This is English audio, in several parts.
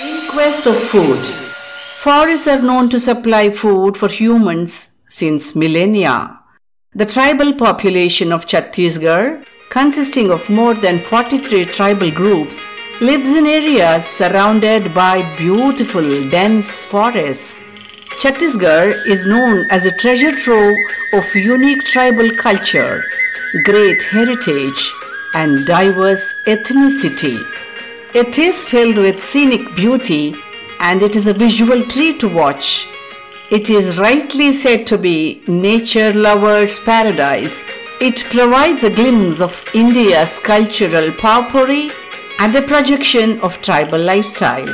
In quest of food, forests are known to supply food for humans since millennia. The tribal population of Chhattisgarh, consisting of more than 43 tribal groups, lives in areas surrounded by beautiful, dense forests. Chhattisgarh is known as a treasure trove of unique tribal culture, great heritage, and diverse ethnicity. It is filled with scenic beauty and it is a visual treat to watch. It is rightly said to be nature lover's paradise. It provides a glimpse of India's cultural potpourri and a projection of tribal lifestyle.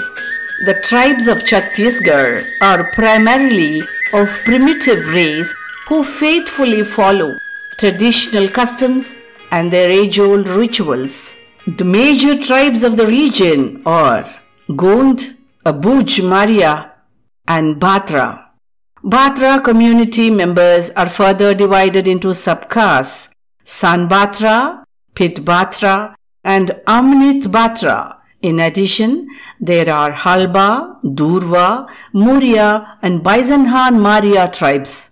The tribes of Chhattisgarh are primarily of primitive race who faithfully follow traditional customs and their age-old rituals. The major tribes of the region are Gond, Abuj Maria, and Batra. Batra community members are further divided into subcastes San Batra, Pit Batra, and Amnit Batra. In addition, there are Halba, Durva, Muria, and Baisanhan Maria tribes.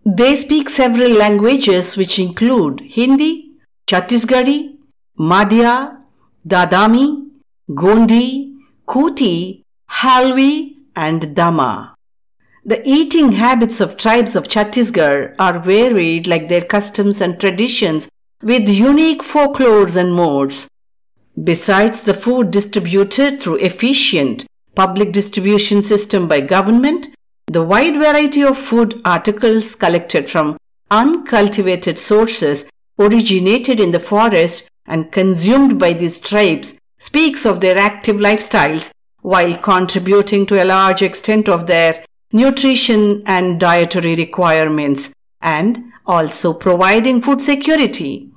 They speak several languages which include Hindi, Chhattisgarhi, Madhya, Dadami, Gondi, Kuti, Halvi, and Dama. The eating habits of tribes of Chhattisgarh are varied like their customs and traditions with unique folklores and modes. Besides the food distributed through efficient public distribution system by government, the wide variety of food articles collected from uncultivated sources originated in the forest and consumed by these tribes speaks of their active lifestyles while contributing to a large extent of their nutrition and dietary requirements and also providing food security.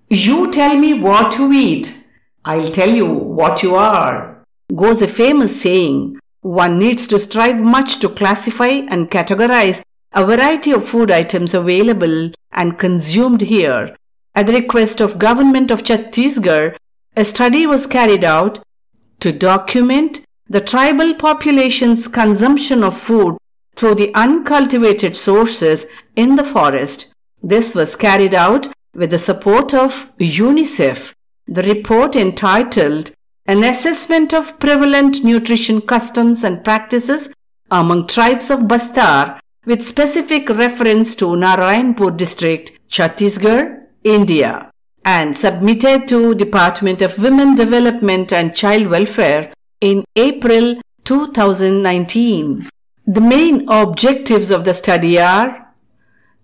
You tell me what you eat, I'll tell you what you are, goes a famous saying. One needs to strive much to classify and categorize a variety of food items available and consumed here. At the request of Government of Chhattisgarh, a study was carried out to document the tribal population's consumption of food through the uncultivated sources in the forest. This was carried out with the support of UNICEF. The report entitled An Assessment of Prevalent Nutrition Customs and Practices Among Tribes of Bastar with specific reference to Narayanpur district, Chhattisgarh, India, and submitted to Department of Women Development and Child Welfare in April 2019. The main objectives of the study are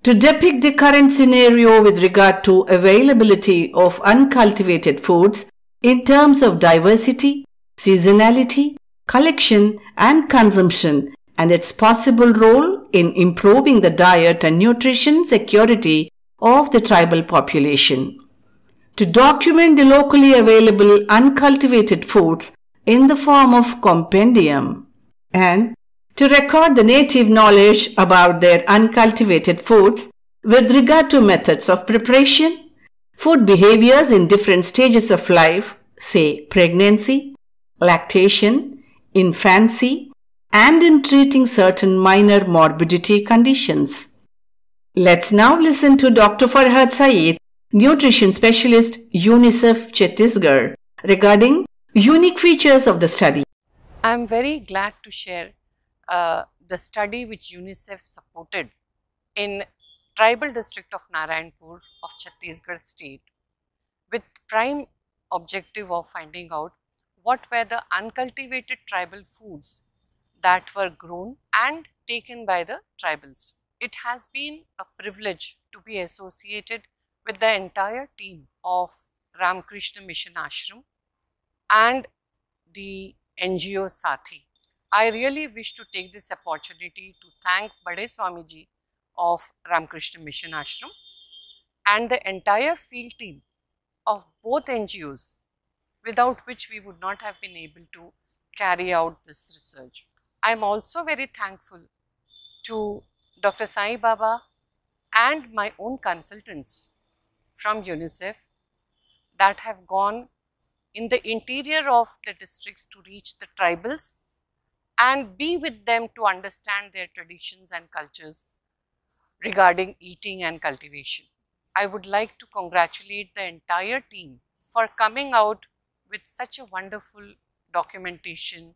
to depict the current scenario with regard to availability of uncultivated foods in terms of diversity, seasonality, collection and consumption and its possible role in improving the diet and nutrition security of the tribal population. To document the locally available uncultivated foods in the form of compendium and to record the native knowledge about their uncultivated foods with regard to methods of preparation, food behaviors in different stages of life, say pregnancy, lactation, infancy, and in treating certain minor morbidity conditions. Let's now listen to Dr. Farhad Saeed, nutrition specialist, UNICEF Chhattisgarh, regarding unique features of the study. I am very glad to share the study which UNICEF supported in tribal district of Narayanpur of Chhattisgarh state with prime objective of finding out what were the uncultivated tribal foods that were grown and taken by the tribals. It has been a privilege to be associated with the entire team of Ramakrishna Mission Ashram and the NGO Sathi. I really wish to take this opportunity to thank Bade Swamiji of Ramakrishna Mission Ashram and the entire field team of both NGOs, without which we would not have been able to carry out this research. I am also very thankful to Dr. Sai Baba and my own consultants from UNICEF that have gone in the interior of the districts to reach the tribals and be with them to understand their traditions and cultures regarding eating and cultivation. I would like to congratulate the entire team for coming out with such a wonderful documentation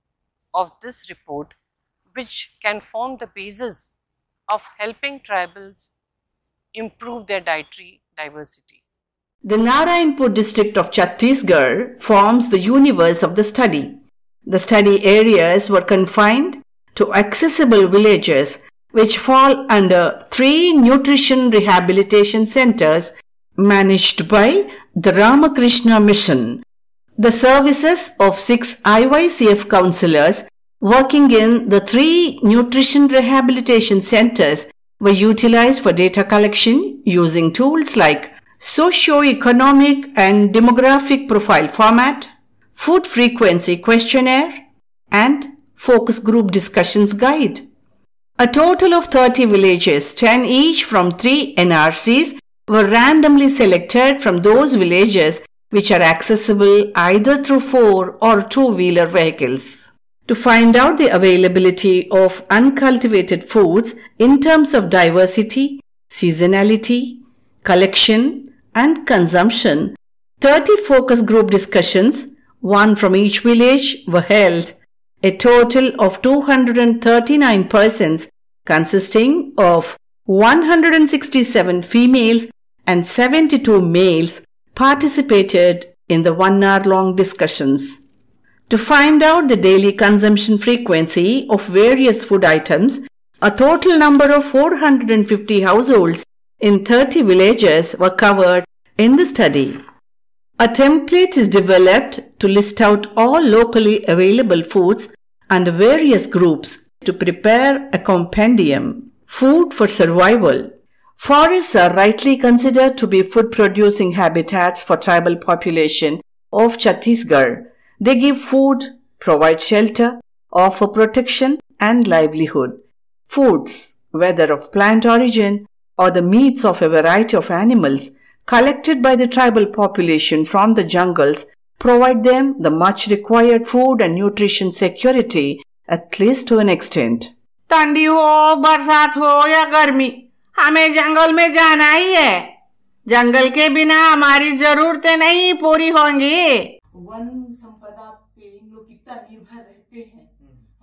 of this report, which can form the basis of helping tribals improve their dietary diversity. The Narayanpur district of Chhattisgarh forms the universe of the study. The study areas were confined to accessible villages which fall under 3 nutrition rehabilitation centers managed by the Ramakrishna Mission. The services of 6 IYCF counselors working in the 3 nutrition rehabilitation centers were utilized for data collection using tools like socio-economic and demographic profile format, food frequency questionnaire, and focus group discussions guide. A total of 30 villages, 10 each from 3 NRCs, were randomly selected from those villages which are accessible either through 4 or 2-wheeler vehicles. To find out the availability of uncultivated foods in terms of diversity, seasonality, collection, and consumption, 30 focus group discussions, 1 from each village, were held. A total of 239 persons consisting of 167 females and 72 males participated in the 1-hour-long discussions. To find out the daily consumption frequency of various food items, a total number of 450 households in 30 villages were covered in the study. A template is developed to list out all locally available foods under various groups to prepare a compendium, Food for Survival. Forests are rightly considered to be food-producing habitats for tribal population of Chhattisgarh. They give food, provide shelter, offer protection and livelihood. Foods, whether of plant origin or the meats of a variety of animals, collected by the tribal population from the jungles, provide them the much required food and nutrition security, at least to an extent. ठंडी हो, बरसात हो या गर्मी, हमें जंगल में जाना ही है। जंगल के बिना हमारी जरूरतें नहीं पूरी होंगी। वन संपदा पे इन लोग कितना निर्भर रहते हैं।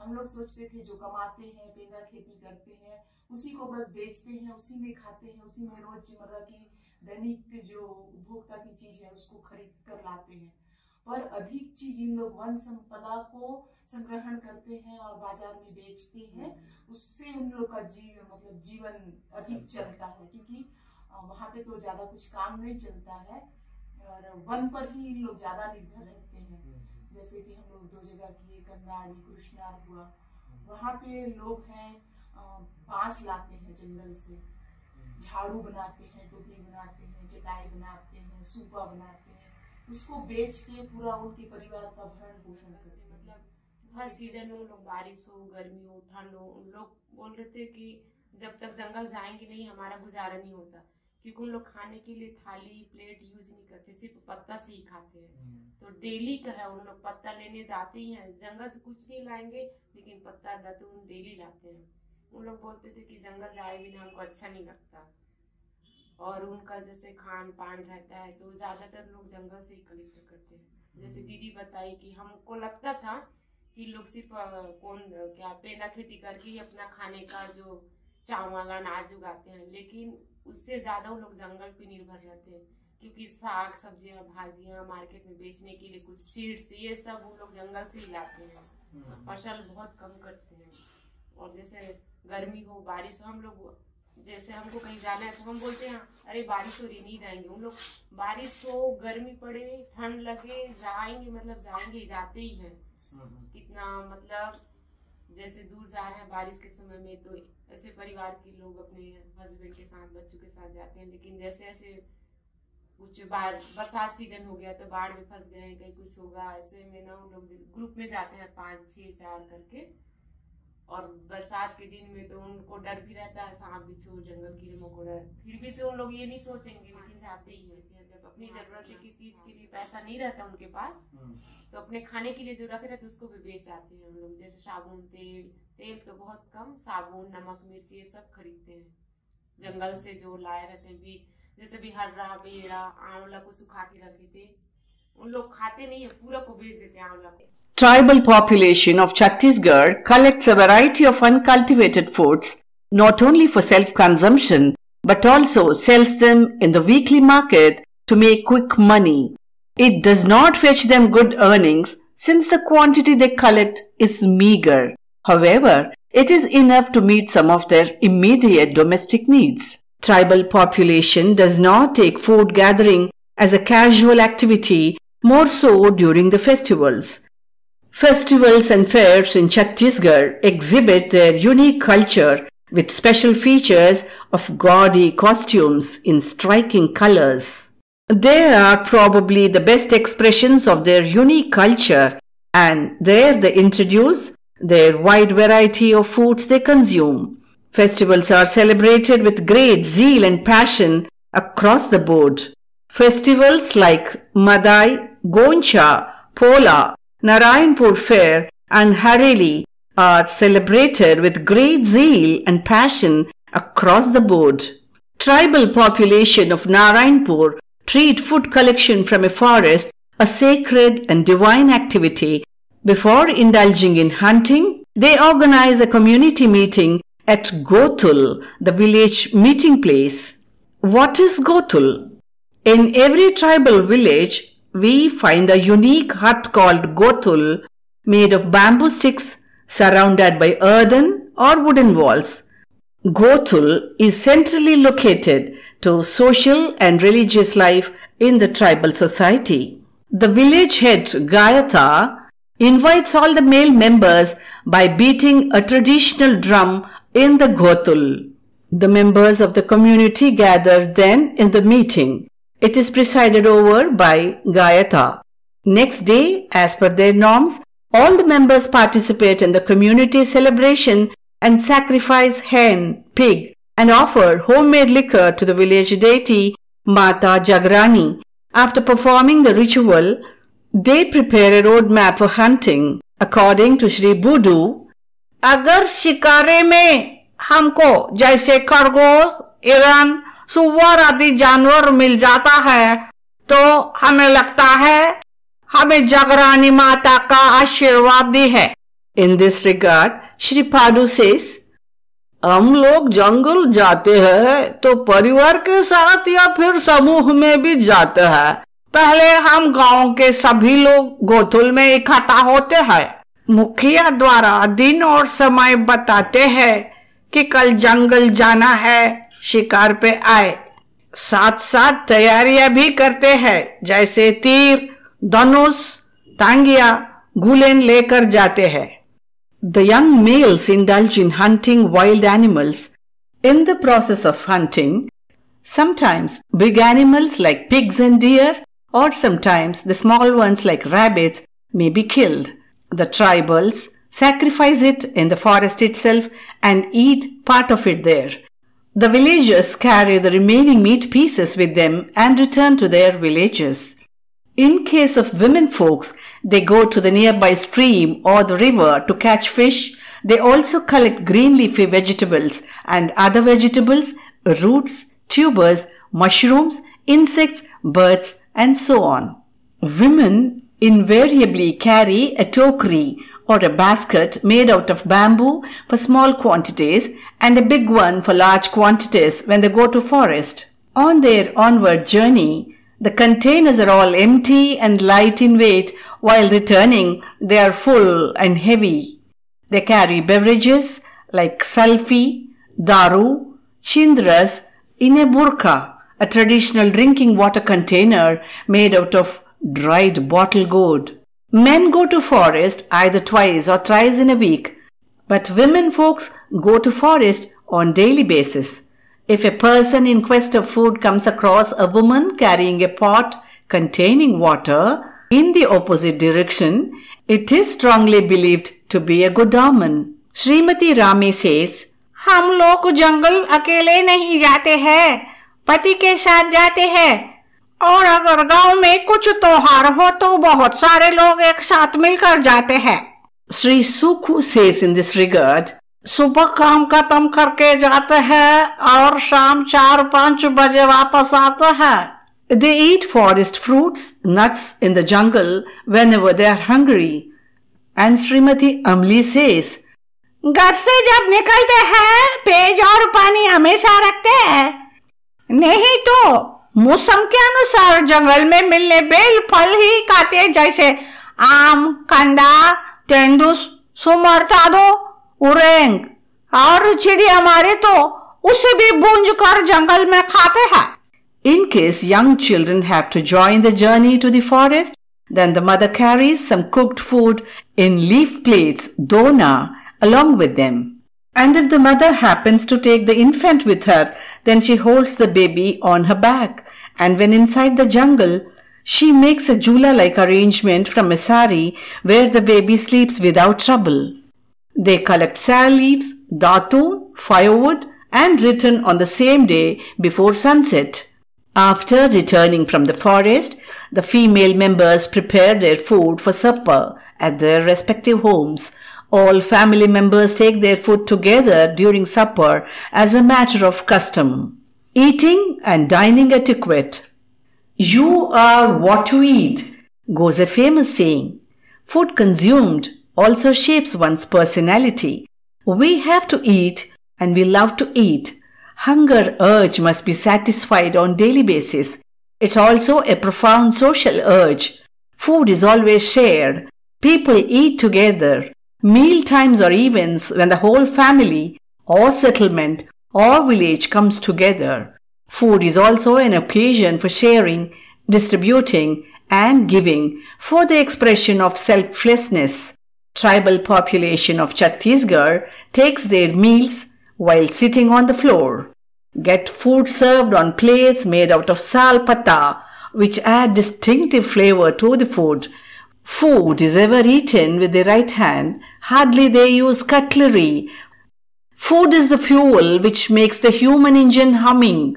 हम लोग सोचते थे जो कमाते हैं, पेंदा खेती करते हैं, उसी को बस बेचते हैं, उसी में खाते हैं, उसी में रोजमर्रा की दैनिक जो उपभोक्ता की चीज है उसको खरीद कर लाते हैं। पर अधिक चीज इन लोग वन संपदा को संग्रहण करते हैं और बाजार में बेचते हैं। उससे उन लोग का जीवन अधिक चलता है, क्योंकि वहाँ पे तो ज्यादा कुछ काम नहीं चलता है और वन पर ही इन लोग ज्यादा निर्भर रहते हैं। जैसे कि हम लोग 2 जगह किए, कन्नाड़ी, कृष्णार हुआ, वहाँ पे लोग हैं बांस लाते हैं जंगल से, झाड़ू बनाते हैं, टोकरी बनाते हैं, चटाई बनाते हैं, सूपा बनाते हैं, उसको बेच के पूरा उनके परिवार का भरण पोषण करते हैं। मतलब हर सीजन में लोग, बारिश हो, गर्मी हो, ठंड हो, उन लोग बोल रहे थे कि जब तक जंगल जाएंगे नहीं हमारा गुजारा नहीं होता, क्योंकि उन लोग खाने के लिए थाली प्लेट यूज नहीं करते, सिर्फ पत्ता से ही खाते हैं। तो डेली का है, उन लोग पत्ता लेने जाते ही हैं, जंगल से कुछ नहीं लाएंगे लेकिन पत्ता दातून डेली लाते हैं। उन लोग बोलते थे कि जंगल जाए बिना हमको अच्छा नहीं लगता, और उनका जैसे खान पान रहता है तो ज्यादातर लोग जंगल से ही कलेक्ट करते हैं। जैसे दीदी बताई कि हमको लगता था कि लोग सिर्फ पेंदा खेती करके ही अपना खाने का जो चावल अनाज उगाते हैं, लेकिन उससे ज्यादा वो लोग जंगल पे निर्भर रहते हैं, क्योंकि साग सब्जियां भाजियां मार्केट में बेचने के लिए कुछ सीड्स ये सब वो लोग जंगल से ही लाते हैं। फसल बहुत कम करते हैं। और जैसे गर्मी हो, बारिश हो, हम लोग जैसे हमको कहीं जाना है तो हम बोलते हैं अरे बारिश हो रही नहीं जाएंगे। उन लोग बारिश हो, गर्मी पड़े, ठंड लगे, जाएंगे, मतलब जाएंगे, जाते ही हैं। कितना मतलब जैसे दूर जा रहे हैं बारिश के समय में तो ऐसे परिवार के लोग अपने हस्बैंड के साथ बच्चों के साथ जाते हैं, लेकिन जैसे ऐसे कुछ बरसात सीजन हो गया तो बाढ़ में फंस गए, कहीं कुछ होगा, ऐसे में ना उन लोग ग्रुप में जाते हैं 5, 6, 4 करके। और बरसात के दिन में तो उनको डर भी रहता है, सांप बिच्छू जंगल कीड़े मकोड़े, फिर भी से उन लोग ये नहीं सोचेंगे, लेकिन जाते ही हैं। जब अपनी जरूरत की चीज के लिए पैसा नहीं रहता उनके पास तो अपने खाने के लिए जो रख रहे थे उसको भी बेच जाते हैं उन लोग। जैसे साबुन, तेल तो बहुत कम, साबुन, नमक, मिर्च ये सब खरीदते हैं जंगल से जो लाए रहते हैं। भी जैसे भी हर्रा, बेड़ा, आंवला को सुखा के रखे थे, उन लोग खाते नहीं है, पूरा को बेच देते हैं आंवला को। Tribal population of Chhattisgarh collects a variety of uncultivated foods not only for self-consumption but also sells them in the weekly market to make quick money. It does not fetch them good earnings since the quantity they collect is meager. However, it is enough to meet some of their immediate domestic needs. Tribal population does not take food gathering as a casual activity, more so during the festivals. Festivals and fairs in Chhattisgarh exhibit their unique culture with special features of gaudy costumes in striking colors. They are probably the best expressions of their unique culture, and there they introduce their wide variety of foods they consume. Festivals are celebrated with great zeal and passion across the board. Festivals like Madai, Goncha, Pola, Narayanpur Fair and Hareli are celebrated with great zeal and passion across the board. Tribal population of Narayanpur treat food collection from a forest a sacred and divine activity. Before indulging in hunting, they organize a community meeting at Gothul, the village meeting place. What is Gothul? In every tribal village, we find a unique hut called Gothul made of bamboo sticks surrounded by earthen or wooden walls. Gothul is centrally located to social and religious life in the tribal society. The village head Gayatha invites all the male members by beating a traditional drum in the Gothul. The members of the community gather then in the meeting. It is presided over by Gayatha. Next day, as per their norms, all the members participate in the community celebration and sacrifice hen, pig, and offer homemade liquor to the village deity Mata Jagrani. After performing the ritual, they prepare a roadmap for hunting. According to Shri Budu, अगर शिकारे में हमको जैसे खरगोश, हिरण, सुअर आदि जानवर मिल जाता है तो हमें लगता है हमें जागरानी माता का आशीर्वाद दी है. In this regard, Shri Padu says, हम लोग जंगल जाते हैं तो परिवार के साथ या फिर समूह में भी जाते हैं. पहले हम गांव के सभी लोग गोथुल में इकट्ठा होते हैं. मुखिया द्वारा दिन और समय बताते हैं कि कल जंगल जाना है, शिकार पे आए. साथ साथ तैयारियां भी करते हैं, जैसे तीर, धनुष, तांगिया, गुलेन लेकर जाते हैं. The young males indulge in hunting wild animals. In the process of hunting, sometimes big animals like pigs and deer, or sometimes the small ones like rabbits may be killed. The tribals sacrifice it in the forest itself and eat part of it there. The villagers carry the remaining meat pieces with them and return to their villages. In case of women folks, they go to the nearby stream or the river to catch fish. They also collect green leafy vegetables and other vegetables, roots, tubers, mushrooms, insects, birds, and so on. Women invariably carry a tokri or a basket made out of bamboo for small quantities and a big one for large quantities when they go to forest. On their onward journey, the containers are all empty and light in weight. While returning, they are full and heavy. They carry beverages like salfi, daru, chindras in a burka, a traditional drinking water container made out of dried bottle gourd. Men go to forest either twice or thrice in a week. But women folks go to forest on daily basis. If a person in quest of food comes across a woman carrying a pot containing water in the opposite direction, it is strongly believed to be a good omen. Srimati Rami says, हम लोग जंगल अकेले नहीं जाते हैं, पति के साथ जाते हैं। और अगर गांव में कुछ त्योहार हो तो बहुत सारे लोग एक साथ मिलकर जाते हैं। Sri Sukhu says in this regard, सुबह काम खत्म करके जाते हैं और शाम 4-5 बजे वापस आते हैं। They eat forest fruits, nuts in the jungle whenever they are hungry. And Srimati Amli says, घर से जब निकलते हैं पेज और पानी हमेशा रखते हैं, नहीं तो मौसम के अनुसार जंगल में मिलने बेल फल ही खाते, जैसे आम, कंदा, तेंदुस, सुमरतादो, उरेंग और चिड़िया मारे तो उसे भी भूंज कर जंगल में खाते हैं। In case young children have to join the journey to the forest, then the mother carries some cooked food in leaf plates, dona, along with them. And if the mother happens to take the infant with her, then she holds the baby on her back. And when inside the jungle, she makes a jhula-like arrangement from a sari where the baby sleeps without trouble. They collect sal leaves, datun, firewood, and return on the same day before sunset. After returning from the forest, the female members prepare their food for supper at their respective homes. All family members take their food together during supper as a matter of custom. Eating and dining etiquette. You are what you eat, goes a famous saying. Food consumed also shapes one's personality. We have to eat and we love to eat. Hunger urge must be satisfied on daily basis. It's also a profound social urge. Food is always shared. People eat together. Meal times or events when the whole family or settlement or village comes together. Food is also an occasion for sharing, distributing, and giving for the expression of selflessness. Tribal population of Chhattisgarh takes their meals while sitting on the floor. Get food served on plates made out of sal pata, which add distinctive flavor to the food. Food is ever eaten with the right hand, hardly they use cutlery. Food is the fuel which makes the human engine humming.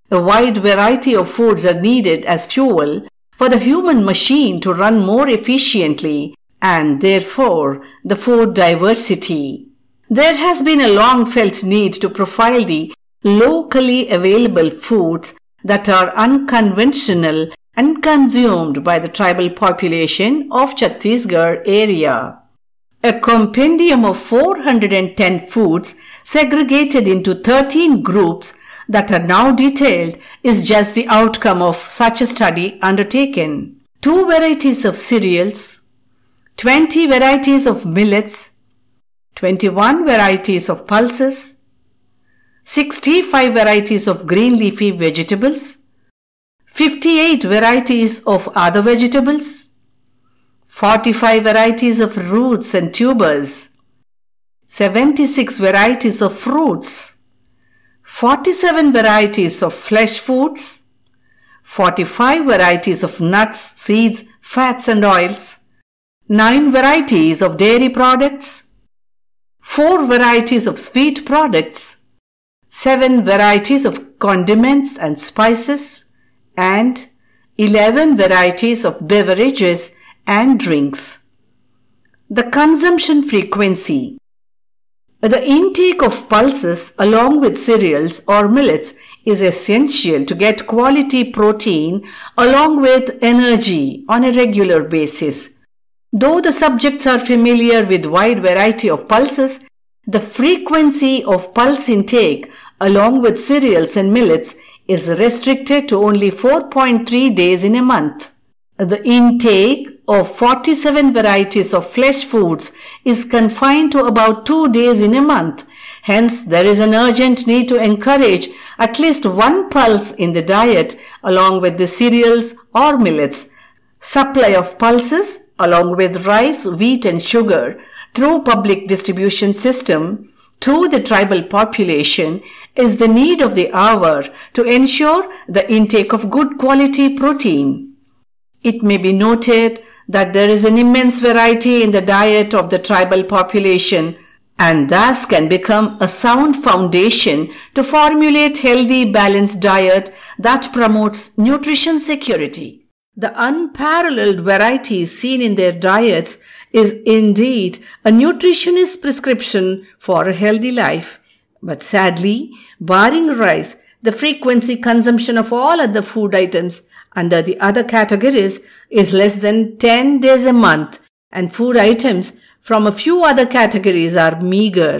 A wide variety of foods are needed as fuel for the human machine to run more efficiently, and therefore the food diversity. There has been a long felt need to profile the locally available foods that are unconventional and consumed by the tribal population of Chhattisgarh area. A compendium of 410 foods segregated into 13 groups that are now detailed is just the outcome of such a study undertaken. 2 varieties of cereals, 20 varieties of millets, 21 varieties of pulses, 65 varieties of green leafy vegetables, 58 varieties of other vegetables, 45 varieties of roots and tubers, 76 varieties of fruits, 47 varieties of flesh foods, 45 varieties of nuts, seeds, fats and oils, 9 varieties of dairy products, 4 varieties of sweet products, 7 varieties of condiments and spices, and 11 varieties of beverages and drinks. The consumption frequency. The intake of pulses along with cereals or millets is essential to get quality protein along with energy on a regular basis. Though the subjects are familiar with wide variety of pulses, the frequency of pulse intake along with cereals and millets is restricted to only 4.3 days in a month. The intake of 47 varieties of flesh foods is confined to about 2 days in a month. Hence, there is an urgent need to encourage at least 1 pulse in the diet along with the cereals or millets. Supply of pulses along with rice, wheat and sugar through public distribution system to the tribal population is the need of the hour to ensure the intake of good quality protein. It may be noted that there is an immense variety in the diet of the tribal population and thus can become a sound foundation to formulate healthy, balanced diet that promotes nutrition security. The unparalleled varieties seen in their diets is indeed a nutritionist's prescription for a healthy life. But sadly, barring rice, the frequency consumption of all other food items under the other categories is less than 10 days a month, and food items from a few other categories are meager.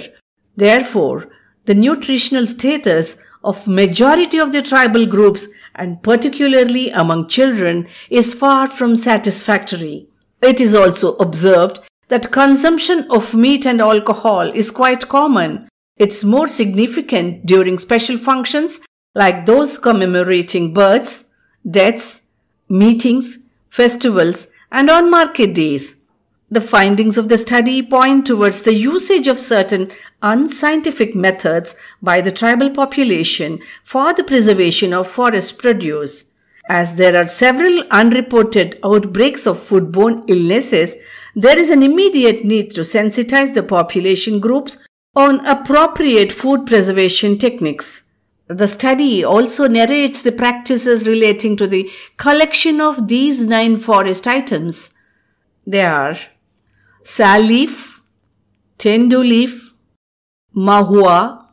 Therefore, the nutritional status of majority of the tribal groups and particularly among children is far from satisfactory. It is also observed that consumption of meat and alcohol is quite common. It's more significant during special functions like those commemorating births, deaths, meetings, festivals, and on market days. The findings of the study point towards the usage of certain unscientific methods by the tribal population for the preservation of forest produce. As there are several unreported outbreaks of foodborne illnesses, there is an immediate need to sensitize the population groups on appropriate food preservation techniques. The study also narrates the practices relating to the collection of these 9 forest items. They are sal leaf, tendu leaf, mahua,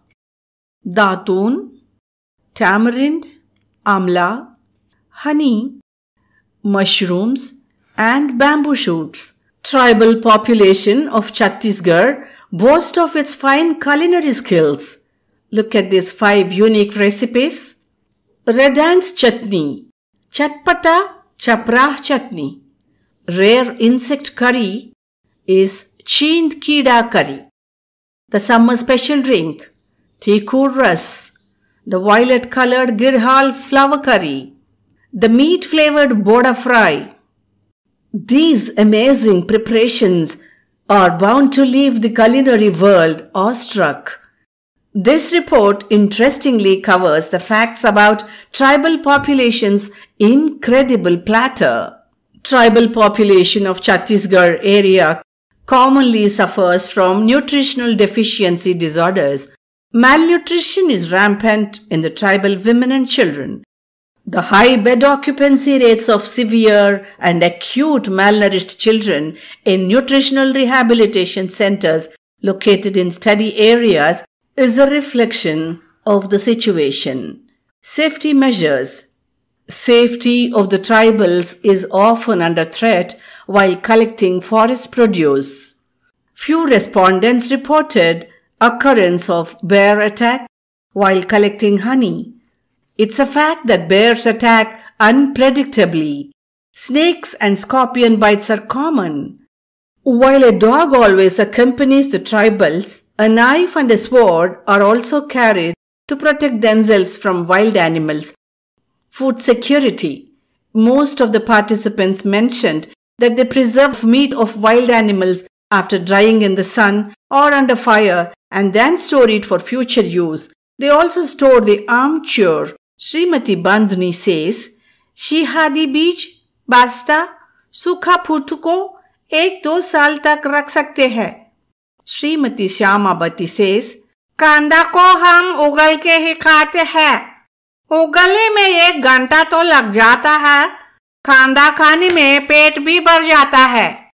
datun, tamarind, amla, honey, mushrooms, and bamboo shoots. Tribal population of Chhattisgarh boast of its fine culinary skills. Look at these 5 unique recipes. Red ants chutney, chatpata chaprah chutney. Rare insect curry is Chind Kida curry. The summer special drink, Tikur Ras. The violet-colored Girhal flower curry. The meat-flavored Boda fry. These amazing preparations are bound to leave the culinary world awestruck. This report interestingly covers the facts about tribal population's incredible platter. Tribal population of Chhattisgarh area commonly suffers from nutritional deficiency disorders. Malnutrition is rampant in the tribal women and children. The high bed occupancy rates of severe and acute malnourished children in nutritional rehabilitation centers located in study areas is a reflection of the situation. Safety measures. Safety of the tribals is often under threat while collecting forest produce. Few respondents reported occurrence of bear attack while collecting honey. It's a fact that bears attack unpredictably. Snakes and scorpion bites are common. While a dog always accompanies the tribals, a knife and a sword are also carried to protect themselves from wild animals. Food security. Most of the participants mentioned that they preserve meat of wild animals after drying in the sun or under fire and then store it for future use. They also store the armchair. Srimati Bandhani says, Shihadi beej, basta, sukha phut ko 1-2 साल तक रख सकते हैं. Shrimati Shyamavati says, कांदा को हम उगल के ही खाते हैं. उगलने में 1 घंटा तो लग जाता है. कांदा खाने में पेट भी भर जाता है.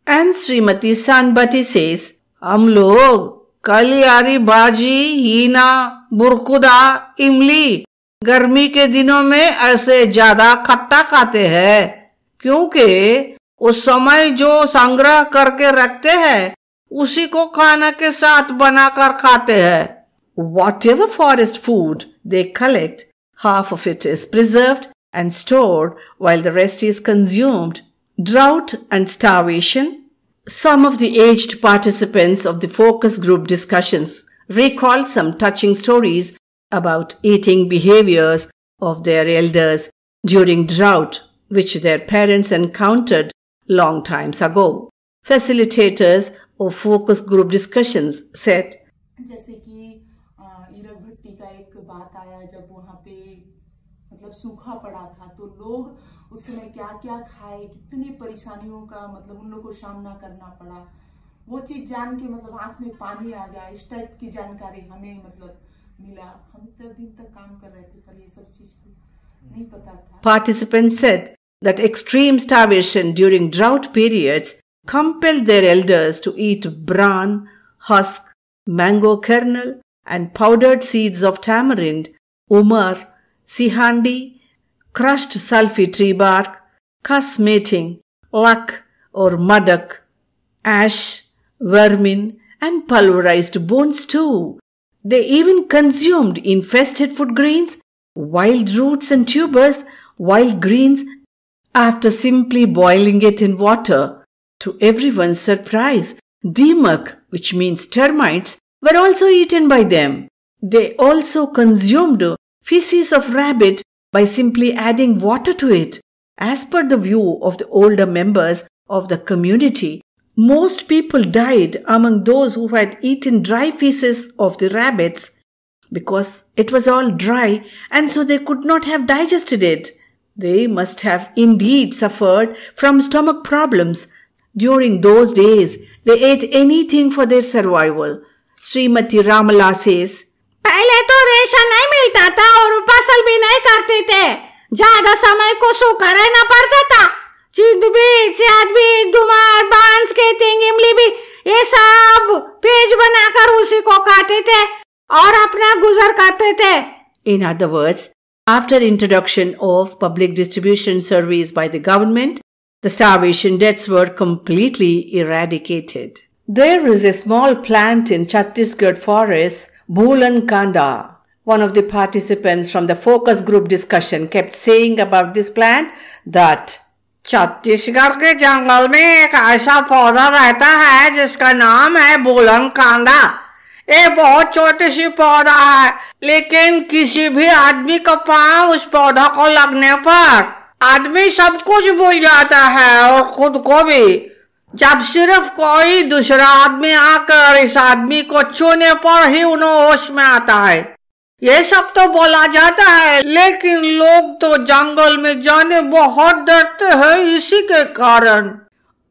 And श्रीमती सानबती says, हम लोग कलियारी भाजी, हीना, बुरकुदा, इमली गर्मी के दिनों में ऐसे ज्यादा खट्टा खाते हैं क्योंकि उस समय जो संग्रह करके रखते हैं उसी को खाना के साथ बनाकर खाते हैं. Whatever forest food they collect, half of it is preserved and stored while the rest is consumed. Drought and starvation. Some of the aged participants of the focus group discussions recalled some touching stories about eating behaviors of their elders during drought, which their parents encountered long times ago. Facilitators of focus group discussions said, जैसे कि ईरक भट्टी का एक बात आया जब वहाँ पे मतलब सूखा पड़ा था तो लोग उस समय क्या क्या खाए, कितनी परेशानियों का मतलब उन लोगों को सामना करना पड़ा। वो चीज जान के मतलब आंख में पानी आ गया। इस टाइप की जानकारी हमें मतलब मिला। हम इतने दिन तक काम कर रहे थे पर ये सब चीज तो नहीं पता था। Participants said that extreme starvation during drought periods compelled their elders to eat bran, husk, mango kernel, and powdered seeds of tamarind, umar, sihandi, crushed sulphur tree bark, cuss mating, luck or madak, ash, vermin, and pulverized bones too. They even consumed infested food grains, wild roots and tubers, wild greens, after simply boiling it in water. To everyone's surprise, dimak, which means termites, were also eaten by them. They also consumed feces of rabbit by simply adding water to it. As per the view of the older members of the community, most people died among those who had eaten dry feces of the rabbits because it was all dry and so they could not have digested it. They must have indeed suffered from stomach problems. During those days, they ate anything for their survival. Srimati Ramala says, पहले तो ration नहीं मिलता था और फसल भी नहीं करते थे। ज्यादा समय को सूखा रहना पड़ता था। चिंद भी, चाद भी, दुमार, बांस के इमली भी, ये सब पेज बनाकर उसी को खाते थे और अपना गुजर करते थे। In other words, after introduction of public distribution service by the government, the starvation deaths were completely eradicated. There is a small plant in Chhattisgarh forest, Bhulan Kanda. One of the participants from the focus group discussion kept saying about this plant that Chhattisgarh के जंगल में एक ऐसा पौधा रहता है जिसका नाम है भूलन कांदा। ये बहुत छोटी सी पौधा है, लेकिन किसी भी आदमी का पांव उस पौधा को लगने पर आदमी सब कुछ भूल जाता है और खुद को भी। जब सिर्फ कोई दूसरा आदमी आकर इस आदमी को छूने पर ही उन्हें होश में आता है। ये सब तो बोला जाता है, लेकिन लोग तो जंगल में जाने बहुत डरते हैं इसी के कारण।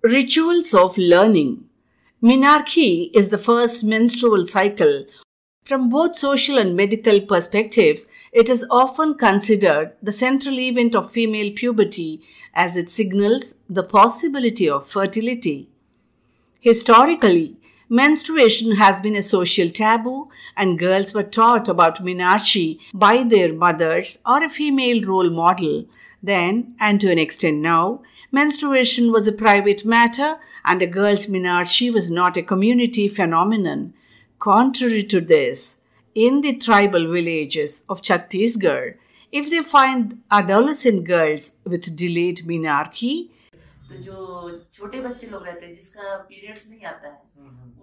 Rituals of learning. Menarche is the first menstrual cycle. From both social and medical perspectives, it is often considered the central event of female puberty as it signals the possibility of fertility. Historically, menstruation has been a social taboo and girls were taught about menarche by their mothers or a female role model. Then, and to an extent now, menstruation was a private matter and a girl's menarche was not a community phenomenon. Contrary to this, in the tribal villages of Chhattisgarh, if they find adolescent girls with delayed menarche, तो जो छोटे बच्चे लोग रहते हैं जिसका periods नहीं आता है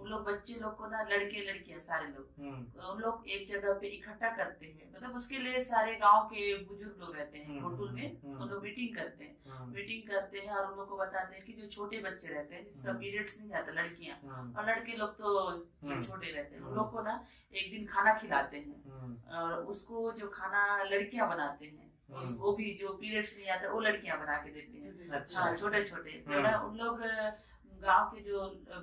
उन लोग बच्चे लोग को ना लड़के लड़कियां सारे लोग उन लोग एक जगह पे इकट्ठा करते हैं। मतलब उसके लिए सारे गांव के बुजुर्ग लोग रहते हैं होटल में, उन लोग मीटिंग करते हैं और उन लोग को बताते हैं कि जो छोटे बच्चे रहते हैं जिसका पीरियड्स नहीं आता, लड़कियां और लड़के लोग तो जो छोटे रहते हैं उन लोग को ना एक दिन खाना खिलाते हैं और उसको जो खाना लड़कियां बनाते हैं वो भी जो पीरियड्स नहीं आता वो लड़कियां बना के देती हैं। अच्छा। छोटे छोटे तो ना उन लोग गांव के जो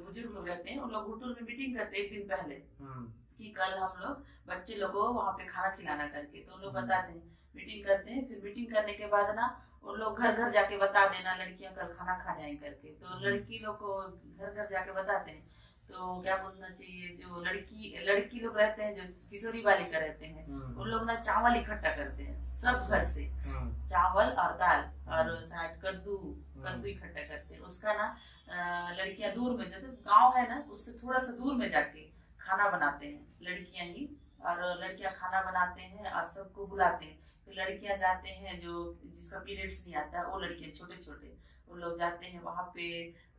बुजुर्ग लोग रहते हैं उन लोग होटल में मीटिंग करते हैं एक दिन पहले कि कल हम लोग बच्चे लोगों को वहाँ पे खाना खिलाना करके। तो उन लोग बताते हैं, मीटिंग करते हैं। फिर मीटिंग करने के बाद ना उन लोग घर घर जाके बता देना लड़कियां कल खाना खा जाए करके। तो लड़की लोग को घर घर जाके बताते हैं। तो क्या बोलना चाहिए, जो लड़की लोग रहते हैं जो किशोरी बालिका रहते हैं उन लोग ना चावल इकट्ठा करते हैं सब घर से, चावल और दाल और शायद कद्दू इकट्ठा करते हैं। उसका ना लड़कियां दूर में, जैसे गांव है ना उससे थोड़ा सा दूर में जाके खाना बनाते हैं लड़कियां ही, और लड़कियां खाना बनाते हैं और सबको बुलाते हैं। तो लड़कियां जाते हैं जो जिसका पीरियड्स नहीं आता वो लड़कियां छोटे छोटे उन लोग जाते हैं वहां पे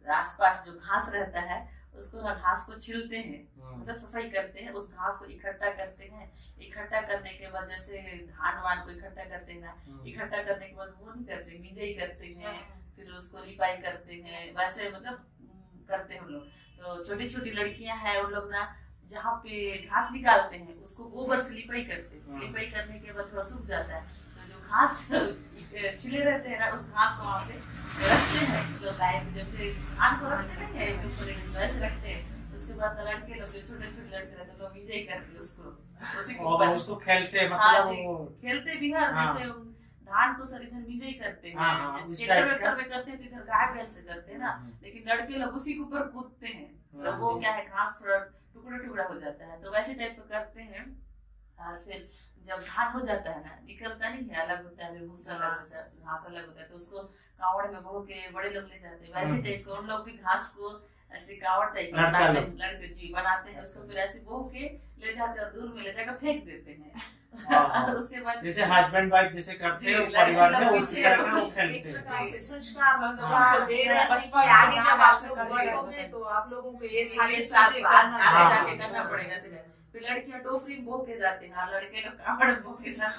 आसपास जो घास रहता है उसको ना घास को छिलते हैं, मतलब सफाई करते हैं, उस घास को इकट्ठा करते हैं। इकट्ठा करने के बाद जैसे धान वान को इकट्ठा करते हैं ना, इकट्ठा करने के बाद वो नहीं करते, मिंजाई करते हैं, फिर उसको लिपाई करते हैं, वैसे मतलब करते हैं हम लोग। तो छोटी छोटी लड़कियां हैं, उन लोग ना जहाँ पे घास निकालते हैं उसको गोबर से लिपाई करते हैं। लिपाई करने के बाद थोड़ा सूख जाता है, तो जो घास छिले रहते हैं ना, उस घास को वहाँ पे रखते हैं लोग, जैसे धान को रखते हैं वैसे रखते हैं। उसके बाद लड़के लोग, छोटे छोटे लड़के रहते हैं, लोग एंजॉय करते हैं उसको, उसी के ऊपर उसको खेलते हैं। मतलब खेलते भी है, जैसे धान को सर इधर विजय करते हैं, ट्रैक्टर में करते हैं, तो इधर गाय बैल से करते हैं ना, लेकिन लड़के लोग उसी के ऊपर कूदते हैं। जब वो क्या है, घास थोड़ा टुकड़ा टुकड़ा हो जाता है, तो वैसे टाइप का करते हैं। और फिर जब धान हो जाता है ना, निकलता नहीं है, अलग होता है, भूसा अलग होता है, घास अलग होता है, तो उसको कावड़ में बो के बड़े लोग ले जाते हैं। वैसे टाइप का उन लोग भी घास को ऐसे कावड़ टाइप बनाते हैं, लड़के जी बनाते हैं, उसको फिर ऐसे बो के ले जाते हैं और दूर में ले जाकर फेंक देते हैं। उसके बाद जैसे हस्बैंड वाइफ जैसे करते हैं परिवार में, उसी तरह वो खेलते हैं। संस्कार मतलब दे रहे हैं बचपन, आगे जब आप लोग बड़े होंगे तो आप लोगों को ये सारे आगे जाके करना पड़ेगा। फिर लड़कियां टोकरी में बो के जाते हैं, लड़के लोग कावड़ बो के साथ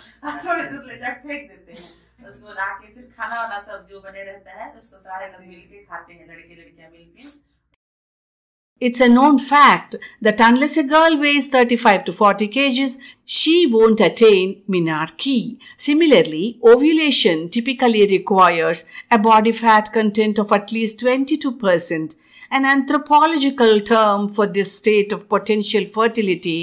थोड़ी दूर ले जाकर फेंक देते हैं। उसको आके फिर खाना वाना सब जो बने रहता है, उसको सारे लोग मिलके खाते हैं, लड़के लड़कियां मिलके। It's a known fact that unless a girl weighs 35 to 40 kgs, she won't attain menarche. Similarly, ovulation typically requires a body fat content of at least 22%. An anthropological term for this state of potential fertility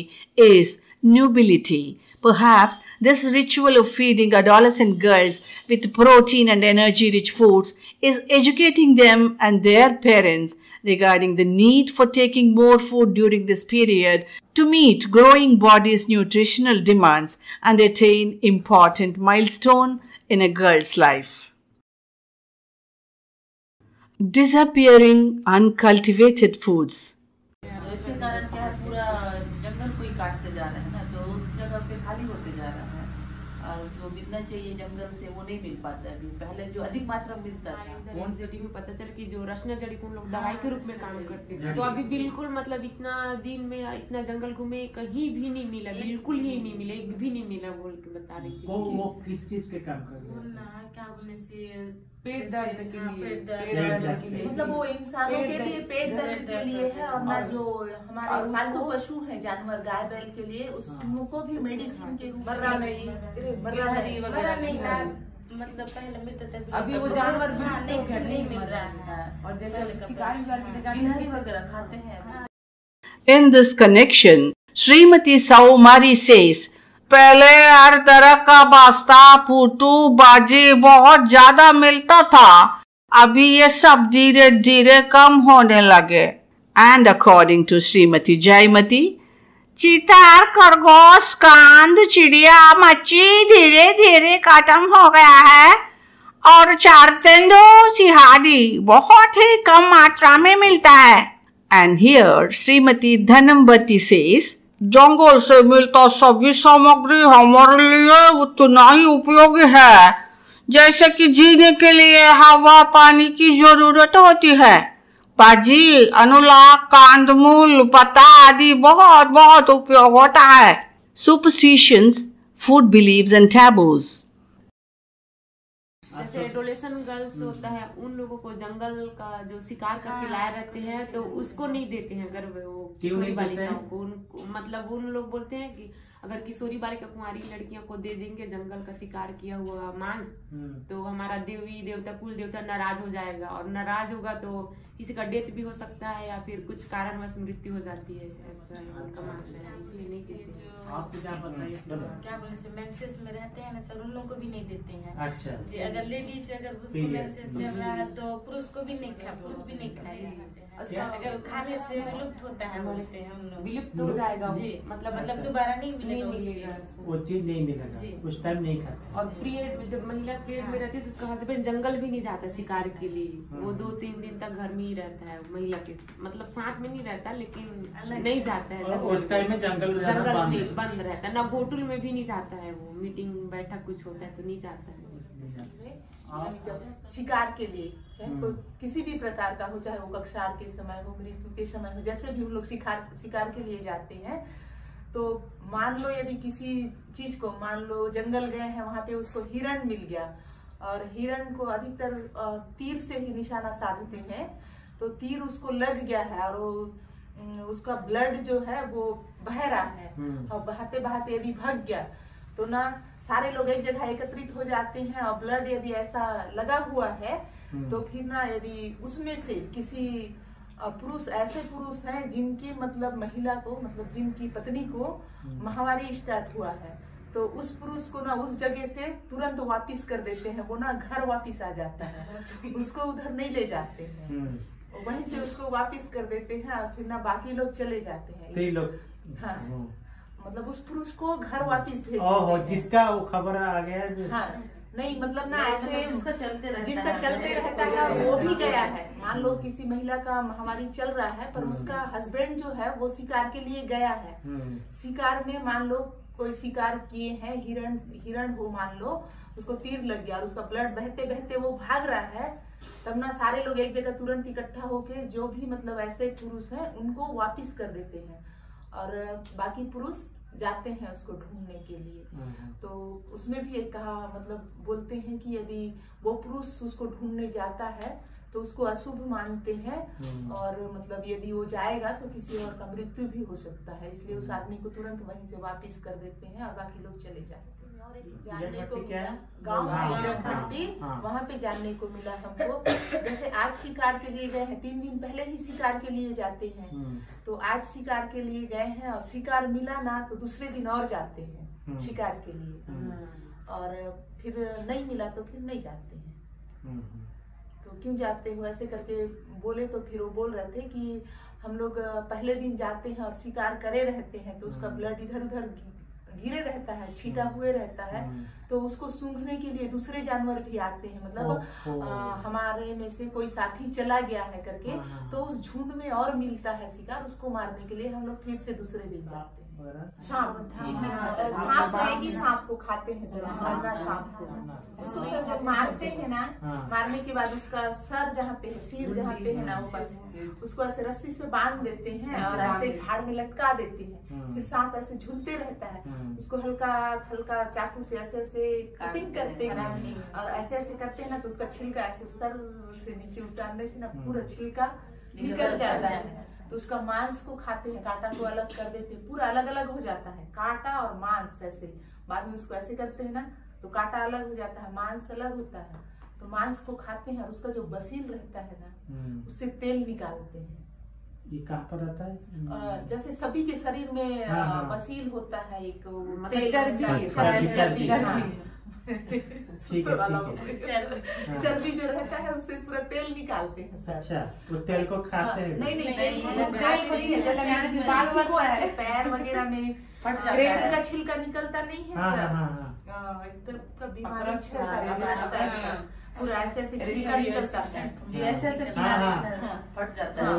is nubility. Perhaps this ritual of feeding adolescent girls with protein and energy-rich foods is educating them and their parents regarding the need for taking more food during this period to meet growing body's nutritional demands and attain important milestone in a girl's life. Disappearing uncultivated foods. इसके कारण क्या है, पूरा जंगल को ही काटते जा रहे हैं ना, तो उस जगह पे खाली होते जा रहा है, और जो मिलना चाहिए जंगल से वो नहीं मिल पाता है। पहले जो अधिक मात्रा में मिलता था, एनसीडी में पता चल कि जो रचना जड़ी को लोग दवाई के रूप में काम करते हैं, तो अभी बिल्कुल मतलब इतना दिन में इतना जंगल घूमे, कहीं भी नहीं मिला, बिल्कुल ही नहीं मिला, एक भी नहीं मिला बोल के बता रही थी। वो किस चीज के काम कर रहे हैं? क्या बोलने से पेट दर्द के लिए, मतलब वो इंसानों के लिए पेट दर्द के लिए है, और ना जो हमारे पालतू पशु है जानवर गाय बैल के लिए, उसको भी मेडिसिन के रूप में वगैरह नहीं, मतलब पहले मिलता था, अभी वो जानवर नहीं मिल रहा है, और जैसे शिकारी वगैरह खाते हैं। In this connection, Srimati Saumari says, पहले हर तरह का बास्ता, पुटू, बाजी बहुत ज्यादा मिलता था, अभी ये सब धीरे धीरे कम होने लगे। And according to Srimati Jaimati, चीतार, खरगोश, कांद, चिड़िया, मच्छी धीरे धीरे खत्म हो गया है, और चार तेंदू, सिहादी बहुत ही कम मात्रा में मिलता है। And here Srimati Dhanambati says, जंगल से मिलता सभी सामग्री हमारे लिए उतना ही उपयोगी है जैसे कि जीने के लिए हवा पानी की जरूरत होती है। भाजी, अनुलाग, कांदमूल, पत्ता आदि बहुत बहुत उपयोग होता है। Superstitions, food beliefs and taboos. जैसे एडोलेशन गर्ल्स होता है, उन लोगों को जंगल का जो शिकार करके लाए रहते हैं, तो उसको नहीं देते हैं अगर वो किशोरी बालिकाओं को, मतलब उन लोग बोलते हैं कि अगर किशोरी बालिका कुंवारी लड़कियों को दे देंगे जंगल का शिकार किया हुआ मांस, तो हमारा देवी देवता कुल देवता नाराज हो जाएगा, और नाराज होगा तो किसी का डेथ भी हो सकता है, या फिर कुछ कारणवश मृत्यु हो जाती है, ऐसा उनका मानना है, इसलिए नहीं देते हैं। आपको क्या बताइए? क्या बोलने से मेंसेस में रहते हैं ना सर, उन लोगों को भी नहीं देते हैं। अच्छा, अगर लेडीज अगर उसको मेंसेस चल रहा है तो पुरुष को भी नहीं खाए, पुरुष भी नहीं खाएगा, अगर खाने से विलुप्त होता है, बोलते हैं हम लोग विलुप्त हो जाएगा जी, मतलब दोबारा नहीं मिलेगा, वो चीज नहीं मिलेगा, उस टाइम नहीं खाते। और पीरियड जब महिला पीरियड में रहती है, उसका हस्बैंड जंगल भी नहीं जाता शिकार के लिए, वो 2-3 दिन तक घर में ही रहता है, महिला के मतलब साथ में नहीं रहता, लेकिन नहीं जाता है उस टाइम में, जंगल बंद रहता है, ना घोटुल में भी नहीं जाता है, वो मीटिंग बैठक कुछ होता है तो नहीं जाता है। शिकार के लिए चाहे किसी भी प्रकार का हो, चाहे वो कक्षार के समय हो, मृत्यु के समय हो, जैसे भी हम लोग शिकार के लिए जाते हैं, तो मान लो यदि किसी चीज को, मान लो जंगल गए हैं, वहां पे उसको हिरण मिल गया, और हिरण को अधिकतर तीर से ही निशाना साधते हैं, तो तीर उसको लग गया है और उसका ब्लड जो है वो बह रहा है और बहाते बहाते यदि भाग गया तो ना सारे लोग एक जगह एकत्रित हो जाते हैं और ब्लड यदि ऐसा लगा हुआ है तो फिर ना यदि उसमें से किसी पुरुष, ऐसे पुरुष हैं जिनकी मतलब महिला को, मतलब जिनकी पत्नी को महामारी स्टार्ट हुआ है, तो उस पुरुष को ना उस जगह से तुरंत वापिस कर देते हैं, वो ना घर वापिस आ जाता है, उसको उधर नहीं ले जाते हैं, वहीं से उसको वापिस कर देते हैं और फिर ना बाकी लोग चले जाते हैं लोग। हाँ, मतलब उस पुरुष को घर वापिस भेज देते हैं जिसका वो खबर आ गया। हाँ, नहीं मतलब ना ऐसे जिसका चलते रहता है वो भी गया है। मान लो किसी महिला का महामारी चल रहा है पर उसका हस्बैंड जो है वो शिकार के लिए गया है, शिकार में मान लो कोई शिकार किए हैं, हिरण हो मान लो, उसको तीर लग गया और उसका ब्लड बहते बहते वो भाग रहा है, तब ना सारे लोग एक जगह तुरंत इकट्ठा होके जो भी मतलब ऐसे पुरुष हैं उनको वापिस कर देते हैं और बाकी पुरुष जाते हैं उसको ढूंढने के लिए। तो उसमें भी एक कहा मतलब बोलते हैं कि यदि वो पुरुष उसको ढूंढने जाता है तो उसको अशुभ मानते हैं और मतलब यदि वो जाएगा तो किसी और का मृत्यु भी हो सकता है, इसलिए उस आदमी को तुरंत वहीं से वापिस कर देते हैं और बाकी लोग चले जाते हैं। और एक जानने को मिला गाँव भट्टी, वहाँ पे जानने को मिला हमको, जैसे आज शिकार के लिए गए हैं, 3 दिन पहले ही शिकार के लिए जाते हैं, तो आज शिकार के लिए गए हैं और शिकार मिला ना तो दूसरे दिन और जाते हैं शिकार के लिए और फिर नहीं मिला तो फिर नहीं जाते हैं। तो क्यों जाते हो ऐसे करके बोले तो फिर वो बोल रहे थे कि हम लोग पहले दिन जाते हैं और शिकार करे रहते हैं तो उसका ब्लड इधर उधर गिरे रहता है, छीटा हुए रहता है, तो उसको सूंघने के लिए दूसरे जानवर भी आते हैं, मतलब हमारे में से कोई साथी चला गया है करके, तो उस झुंड में और मिलता है शिकार, उसको मारने के लिए हम लोग फिर से दूसरे दिन जाते हैं। सांप को एक ही सांप को खाते हैं सर, सांप को उसको सर जब मारते हैं ना, मारने के बाद उसका सर जहाँ पे है, सिर जहाँ पे है ना, वो बस उसको ऐसे रस्सी से बांध देते हैं और ऐसे झाड़ में लटका देते हैं, फिर सांप ऐसे झूलते रहता है, उसको हल्का हल्का चाकू से ऐसे ऐसे कटिंग करते हैं और ऐसे ऐसे करते हैं ना तो उसका छिलका ऐसे सर से नीचे उतारने से ना पूरा छिलका निकल जाता है, तो उसका मांस को खाते हैं, कांटा को अलग कर देते हैं, पूरा अलग अलग हो जाता है कांटा और मांस, ऐसे बाद में उसको ऐसे करते हैं ना तो कांटा अलग हो जाता है, मांस अलग होता है, तो मांस को खाते हैं और उसका जो बसील रहता है ना उससे तेल निकालते हैं। ये कहाँ पर रहता है? जैसे सभी के शरीर में बसील होता है, एक चर्बी जो रहता है उससे पूरा तेल निकालते हैं। अच्छा, वो तेल को खाते हैं? नहीं, पैर वगैरह में ट्रेन का छिलका निकलता नहीं है सर, कभी पूरा ऐसे ऐसे छिलका निकलता है, ऐसे ऐसे फट जाता है,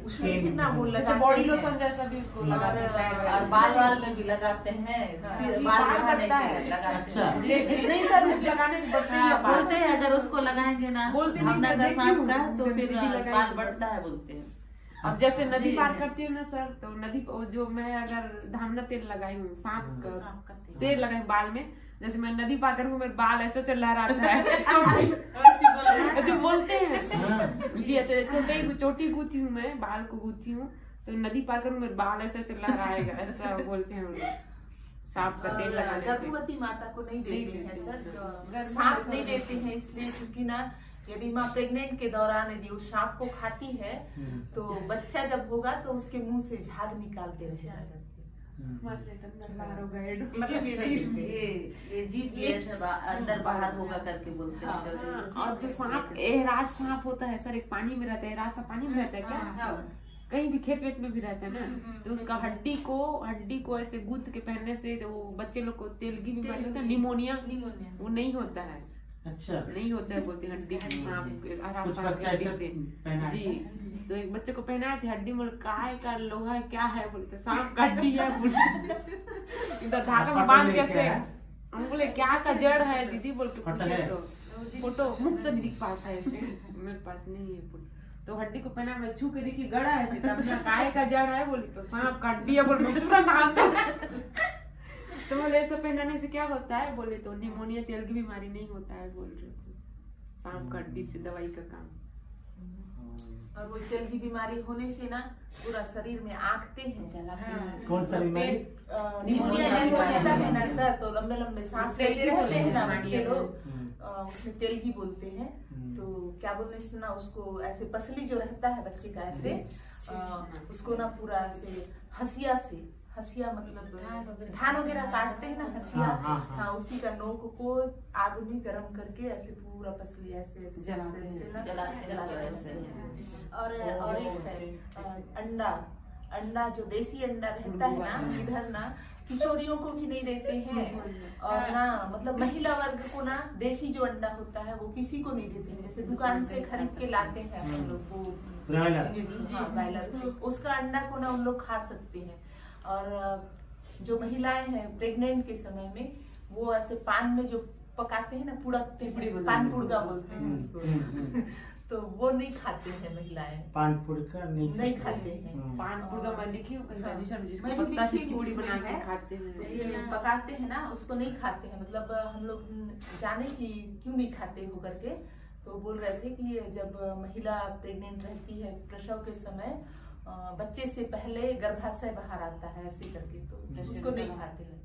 उसमें कितना वो लगाते हैं, बॉडी लोशन जैसा भी उसको लगाते हैं और बाल में भी लगाते हैं, बाल बढ़ाने के लिए लगाते हैं। नहीं सर, उस लगाने से बढ़ती है, बोलते हैं अगर उसको लगाएंगे ना हमना का सांप का तो फिर बाल बढ़ता है बोलते हैं। अब जैसे नदी पार करती हूँ ना सर, तो नदी जो मैं अगर धामना तेल लगाई हूँ, सांप का तेल लगाई बाल में, जैसे मैं नदी पार करूँ मेरे बाल ऐसे से लहराता है जो बोलते हैं जी, ऐसे चोटी गूथी हूँ मैं, बाल को गूथी हूँ तो नदी पार करूँ मेरे बाल ऐसे से लहराएगा, ऐसा बोलते हैं लोग। सांप का तेल लगाने से गर्भवती माता को नहीं देते हैं सर, सांप नहीं देते हैं इसलिए क्योंकि ना यदि माँ प्रेग्नेंट के दौरान यदि उस सांप को खाती है तो बच्चा जब होगा तो उसके मुंह से झाग निकालते हैं, ये जीभ अंदर बाहर होगा करके बोलते हैं। और जो सांप एहराज सांप होता है सर, एक पानी में रहता है, एहराज सा पानी में रहता है क्या, कहीं भी खेत वेत में भी रहता है ना, तो उसका हड्डी को ऐसे गूंथ के पहनने से वो बच्चे लोग को तेल की बीमारी होता है, निमोनिया वो नहीं होता है। अच्छा, नहीं होता है बोलते हड्डी जी, तो एक बच्चे को पहनाए थे हड्डी, बोले काय का लोहा है क्या है, बोलते सांप का हड्डी है, इधर धागा में बांध कैसे, हम बोले क्या का जड़ है दीदी, बोल के पूछे तो फोटो मुक्त दीदी के पास है, ऐसे मेरे पास नहीं है, तो हड्डी को पहना, मैं छू के देखी गड़ा है, तब काय का जड़ है, बोली तो सांप का हड्डी है, बोल पूरा नाम तो बोले ऐसा पहनाने से क्या होता है, बोले तो निमोनिया तेल की बीमारी नहीं होता है, बोल रहे थे सांप का हड्डी से दवाई का काम। और वो तेल की बीमारी होने से ना पूरा शरीर में आंखते हैं। कौन सा बीमारी? निमोनिया जैसे होता है ना सर, तो लंबे लंबे सांस लेते रहते हैं ना बच्चे लोग, उसमें तेल ही बोलते हैं। तो क्या बोलने से ना उसको ऐसे पसली जो रहता है बच्चे का ऐसे उसको ना पूरा ऐसे हसिया मतलब धान वगैरह काटते हैं ना हसिया से, हाँ उसी का नोक को आग में गर्म करके ऐसे पूरा पसली ऐसे ना जलाते हैं। और एक है अंडा जो देसी अंडा रहता है ना, इधर ना किशोरियों को भी नहीं देते हैं, और ना मतलब महिला वर्ग को ना देसी जो अंडा होता है वो किसी को नहीं देते हैं। जैसे दुकान से खरीद के लाते हैं हम लोग वो ब्रायलर से, उसका अंडा को ना उन लोग खा सकते हैं। और जो महिलाएं हैं प्रेग्नेंट के समय में वो ऐसे पान में जो पकाते हैं ना, पान पुड़गा बोलते हैं उसको तो वो नहीं खाते हैं महिलाएं, पान पुड़का नहीं खाते हैं। पान पुड़गा मैं लिखी हूँ जिसको पत्ता की पूड़ी बना के खाते हैं, उसमें पकाते हैं ना, उसको नहीं खाते हैं। मतलब हम लोग जाने की क्यों नहीं खाते हो करके, तो बोल रहे थे कि जब महिला प्रेग्नेंट रहती है प्रसव के समय बच्चे से पहले गर्भाशय बाहर आता है ऐसे करके, तो उसको नहीं खाते हैं।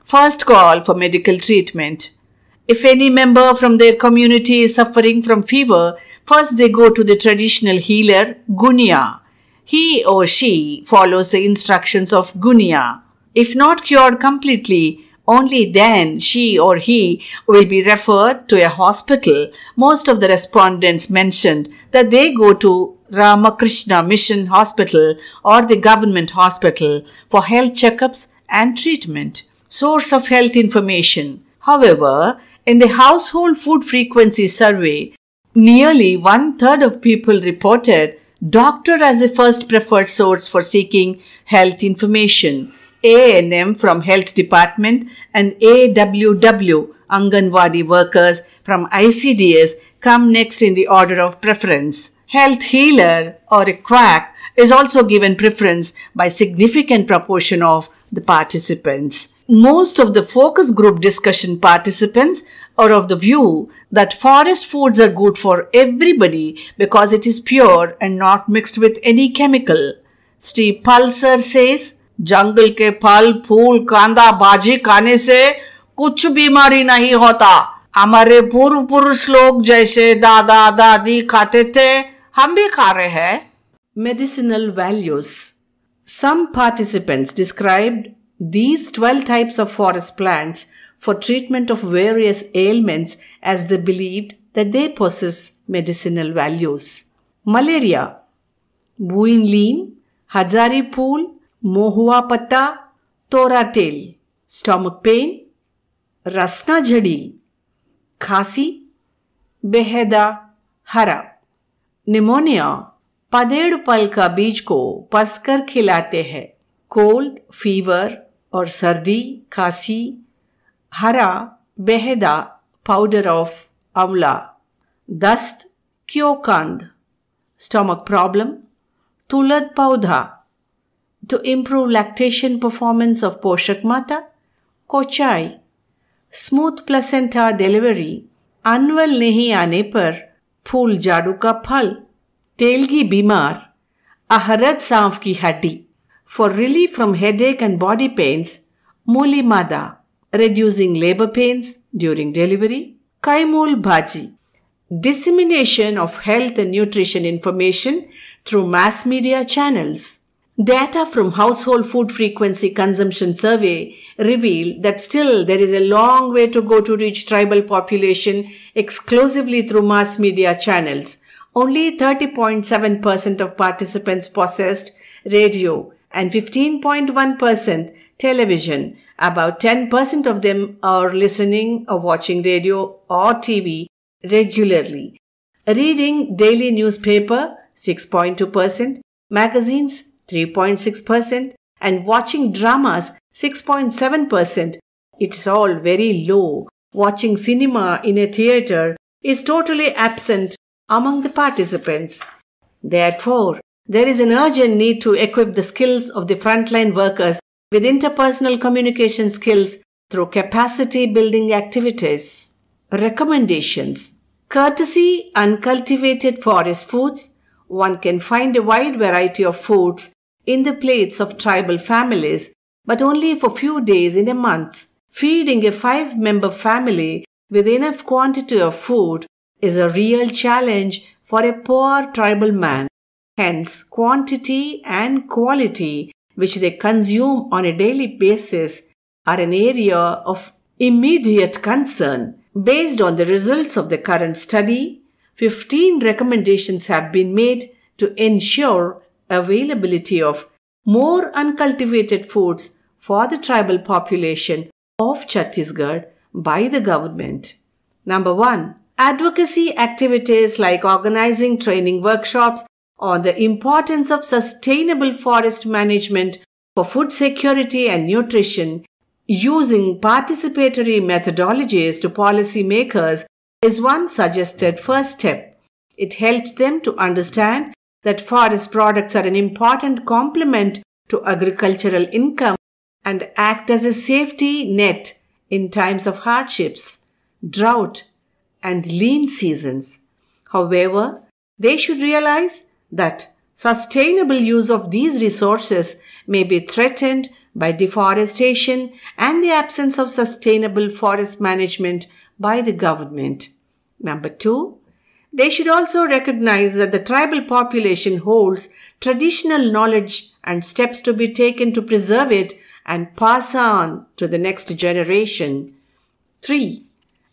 First call for medical treatment. If any member from their community is suffering from fever, first they go to the traditional healer, Gunya. He or she follows the instructions of Gunya. If not cured completely, only then she or he will be referred to a hospital. Most of the respondents mentioned that they go to Ramakrishna Mission Hospital or the government hospital for health checkups and treatment. Source of health information. However, in the household food frequency survey, nearly 1/3 of people reported doctor as the first preferred source for seeking health information. ANM from Health Department and AWW Anganwadi workers from ICDS come next in the order of preference. Health healer or a quack is also given preference by significant proportion of the participants. Most of the focus group discussion participants are of the view that forest foods are good for everybody because it is pure and not mixed with any chemical. Sri Pulsar says, जंगल के फल फूल कांदा भाजी खाने से कुछ बीमारी नहीं होता। हमारे पूर्व पुरुष लोग जैसे दादा दादी खाते थे, हम भी खा रहे हैं। Medicinal values. Some participants described these 12 types of forest plants for treatment of various ailments as they believed that they possess medicinal values. Malaria, buinline, Hazari pool, mohua patta, tora tel. Stomach pain, rasna jhadi, khasi, beheda, hara. Pneumonia, पदेड़ पल का बीज को पसकर खिलाते हैं। Cold, fever और सर्दी, खांसी, हरा, बेहदा, पाउडर ऑफ आंवला। दस्त, क्योकंद, स्टमक प्रॉब्लम, तुलद पौधा, to improve lactation performance of पोषक माता, कोचाई, स्मूथ प्लेसेंटा डिलीवरी, अनवल नहीं आने पर फूल जाड़ू का फल, तेलगी बीमार, अहरद सांप की हड्डी, for relief from headache and body pains, Muli Mada, reducing labor pains during delivery, Kaimul Bhaji, dissemination of health and nutrition information through mass media channels. Data from Household Food Frequency Consumption Survey reveal that still there is a long way to go to reach tribal population exclusively through mass media channels. Only 30.7% of participants possessed radio and 15.1% television. About 10% of them are listening or watching radio or TV regularly. Reading daily newspaper, 6.2%, magazines, 3.6%, and watching dramas, 6.7%. It's all very low. Watching cinema in a theater is totally absent among the participants. Therefore, there is an urgent need to equip the skills of the frontline workers with interpersonal communication skills through capacity building activities. Recommendations. Courtesy uncultivated forest foods, one can find a wide variety of foods in the plates of tribal families, but only for few days in a month. Feeding a 5-member family with enough quantity of food is a real challenge for a poor tribal man. Hence, quantity and quality which they consume on a daily basis are an area of immediate concern. Based on the results of the current study, 15 recommendations have been made to ensure availability of more uncultivated foods for the tribal population of Chhattisgarh by the government. Number 1. Advocacy activities like organizing training workshops on the importance of sustainable forest management for food security and nutrition using participatory methodologies to policymakers is one suggested first step. It helps them to understand that forest products are an important complement to agricultural income and act as a safety net in times of hardships, drought, and lean seasons. However, they should realize that sustainable use of these resources may be threatened by deforestation and the absence of sustainable forest management by the government. Number 2, they should also recognize that the tribal population holds traditional knowledge and steps to be taken to preserve it and pass on to the next generation. 3.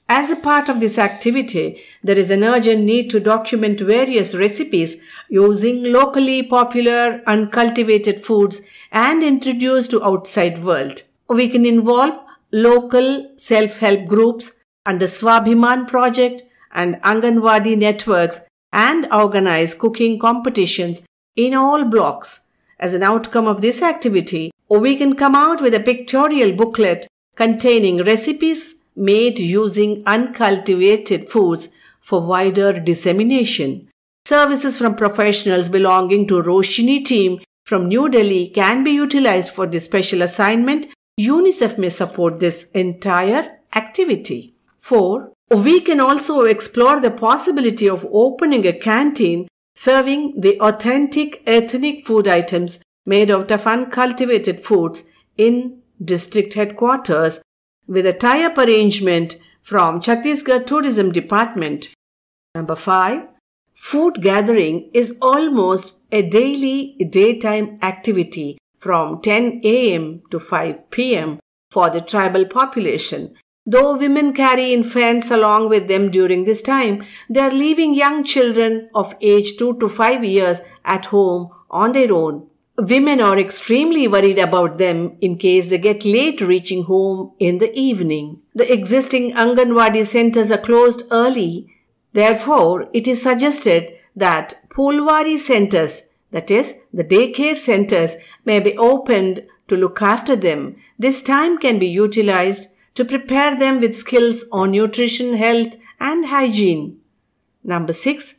As a part of this activity, there is an urgent need to document various recipes using locally popular uncultivated foods and introduce to outside world. We can involve local self-help groups under Swabhiman project and Anganwadi networks and organize cooking competitions in all blocks. As an outcome of this activity, we can come out with a pictorial booklet containing recipes made using uncultivated foods for wider dissemination. Services from professionals belonging to Roshini team from New Delhi can be utilized for this special assignment. UNICEF may support this entire activity. 4. We can also explore the possibility of opening a canteen serving the authentic ethnic food items made out of uncultivated foods in district headquarters with a tie-up arrangement from Chhattisgarh Tourism Department. Number 5. Food gathering is almost a daily daytime activity from 10 a.m. to 5 p.m. for the tribal population. Though women carry infants along with them during this time, they are leaving young children of age 2 to 5 years at home on their own. Women are extremely worried about them in case they get late reaching home in the evening. The existing Anganwadi centers are closed early. Therefore, it is suggested that Pulwari centers, that is, the daycare centers, may be opened to look after them. This time can be utilized to prepare them with skills on nutrition, health, and hygiene. Number 6.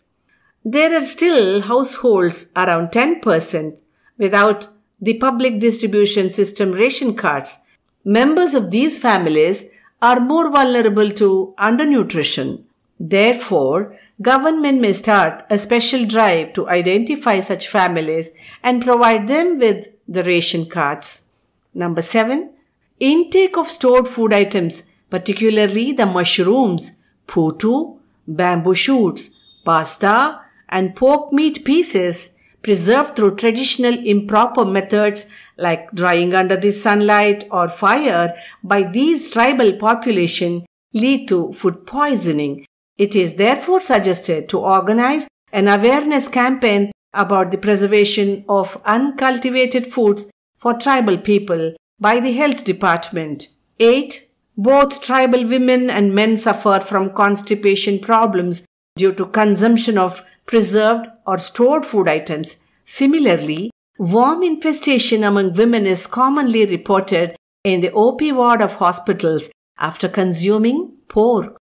There are still households around 10% without the public distribution system ration cards. Members of these families are more vulnerable to undernutrition. Therefore, government may start a special drive to identify such families and provide them with the ration cards. Number 7. Intake of stored food items, particularly the mushrooms, putu, bamboo shoots, pasta, and pork meat pieces preserved through traditional improper methods like drying under the sunlight or fire by these tribal population lead to food poisoning. It is therefore suggested to organize an awareness campaign about the preservation of uncultivated foods for tribal people by the health department. 8. Both tribal women and men suffer from constipation problems due to consumption of preserved or stored food items. Similarly, worm infestation among women is commonly reported in the OP ward of hospitals after consuming pork.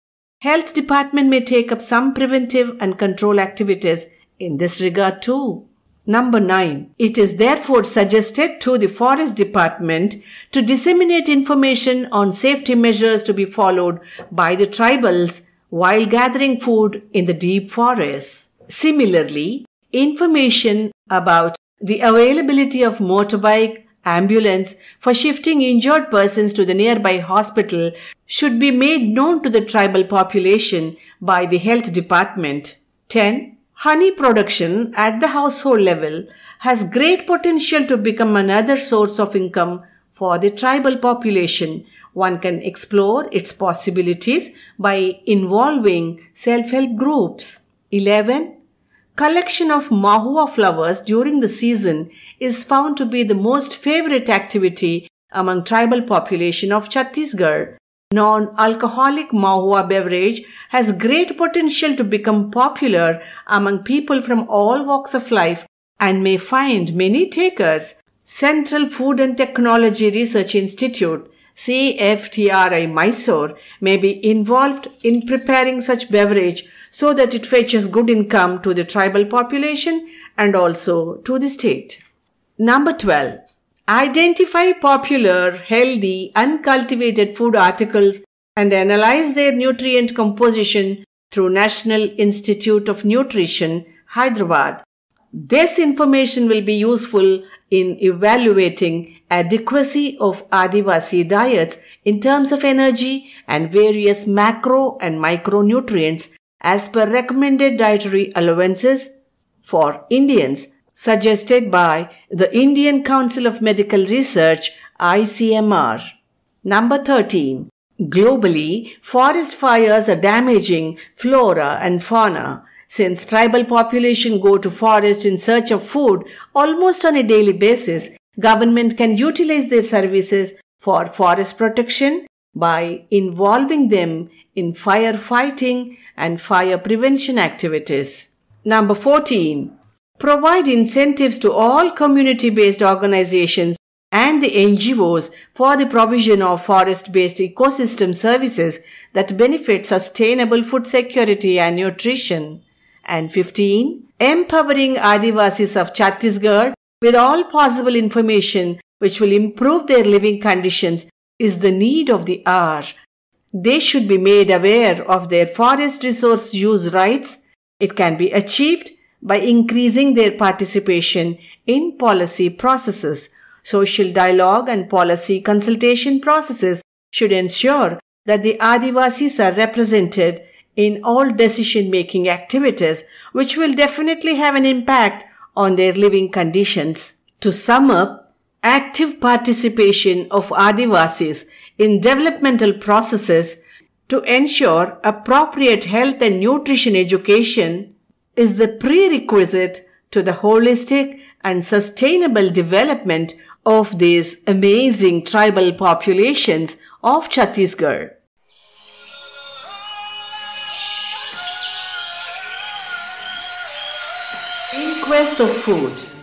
Health department may take up some preventive and control activities in this regard too. Number 9. It is therefore suggested to the Forest Department to disseminate information on safety measures to be followed by the tribals while gathering food in the deep forests. Similarly, information about the availability of motorbike, ambulance for shifting injured persons to the nearby hospital should be made known to the tribal population by the health department. 10. Honey production at the household level has great potential to become another source of income for the tribal population. One can explore its possibilities by involving self-help groups. 11. Collection of mahua flowers during the season is found to be the most favorite activity among tribal population of Chhattisgarh. Non-alcoholic mahua beverage has great potential to become popular among people from all walks of life and may find many takers. Central Food and Technology Research Institute CFTRI Mysore may be involved in preparing such beverage so that it fetches good income to the tribal population and also to the state. Number 12. Identify popular, healthy, uncultivated food articles and analyze their nutrient composition through National Institute of Nutrition, Hyderabad. This information will be useful in evaluating adequacy of Adivasi diets in terms of energy and various macro and micronutrients as per recommended dietary allowances for Indians suggested by the Indian Council of Medical Research ICMR. Number 13. Globally, forest fires are damaging flora and fauna. Since tribal population go to forest in search of food almost on a daily basis, government can utilize their services for forest protection by involving them in firefighting and fire prevention activities. Number 14. Provide incentives to all community-based organizations and the NGOs for the provision of forest-based ecosystem services that benefit sustainable food security and nutrition. And 15. Empowering Adivasis of Chhattisgarh with all possible information which will improve their living conditions is the need of the hour. They should be made aware of their forest resource use rights. It can be achieved by increasing their participation in policy processes. Social dialogue and policy consultation processes should ensure that the Adivasis are represented in all decision-making activities, which will definitely have an impact on their living conditions. To sum up, active participation of Adivasis in developmental processes to ensure appropriate health and nutrition education is the prerequisite to the holistic and sustainable development of these amazing tribal populations of Chhattisgarh. In quest of food.